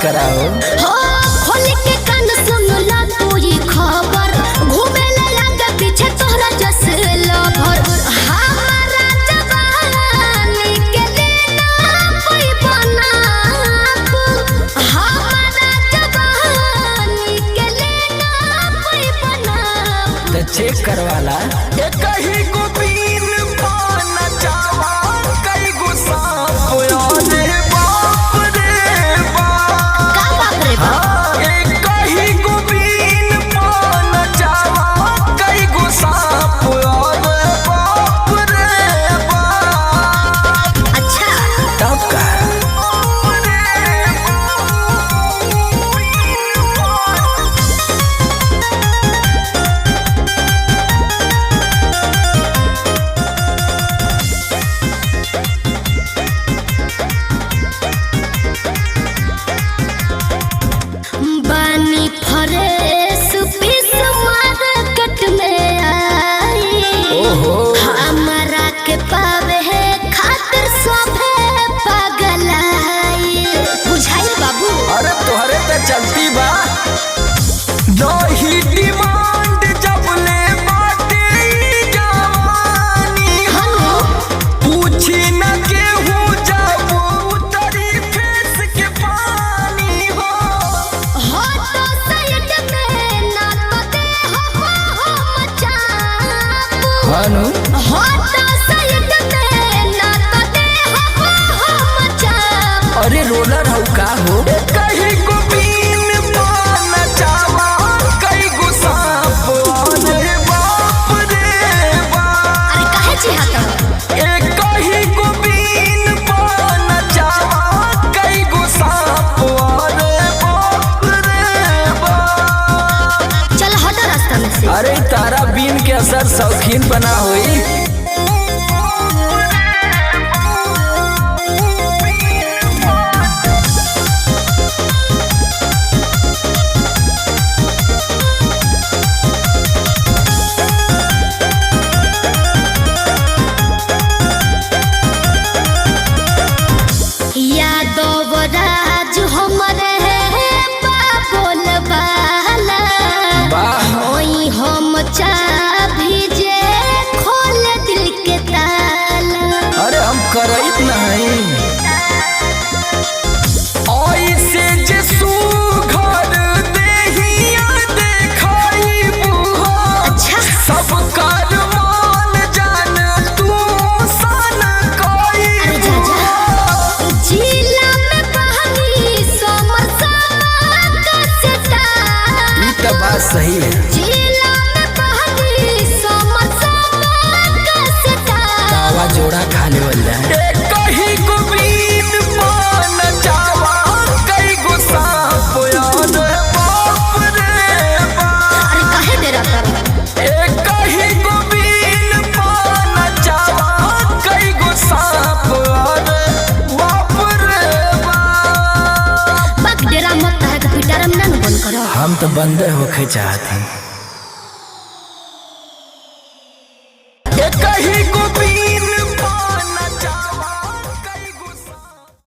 कराओ। हो खोल के कान सुन ला तू ये खबर, घूमे लगा पीछे तोहरा जस लभर। हमारा जवानी के लेना कोई बनाप, हमारा जवानी के लेना कोई बनाप। तो चेक करवाला। कहीं को बीन पाना चावा कई गो सांप रे बाप रे बाप। का बाप रे बाप। कहीं को बीन पाना चावा कई गो सांप रे बाप रे बाप। अच्छा तब का बानी फरेस पीस मार्केट में आई। ओहो हमारा के पावे है खातिर सोभे पगलाई। बुझाई बाबू। अरे तोहरे तो चलती बा। दही डिमांड जब ले बाटे जवानी हनु पूछी न केहू जब उतरी फेस के पानी हो। हो तो साइड में ना तो दे हो मचाप। हनु हो तो साइड में ना तो दे हो मचाप। अरे रोलर हऊ का हो। कहीं को बीन पाना चावा कई गो सांप रे बाप रे बाप। अरे काहे चिहाता। कहीं को बीन पाना चावा कई गो सांप रे बाप रे बाप। चल हटो रास्ता में से। अरे तारा बीन के असर शौकीन बना हुई। यादव राज हमरे बाबोल वाला। वाह होई हम चाभी जे खोल दिल के ताला। अरे हम करइत नहीं। ऐसे जे सुघर देहिया देखाई बुहा। अच्छा सब कर मान जान तू सन कोई। अरे जा जा। जिला में बहनी समरसावा का सेटा। ई तो बात सही है। जिला में बहनी समरसावा का सेटा। दावा जोड़ा खा लेवल जाए। कहीं को बीन पाना चावा कई गो सांप रे बाप रे बाप। अरे काहे डेरा कर। कहीं को बीन पाना चावा कई गो सांप रे बाप रे बाप। बक डेरा मत है कि पिटारम ना बंद करो। हम तो बंदे होके चाहते हैं।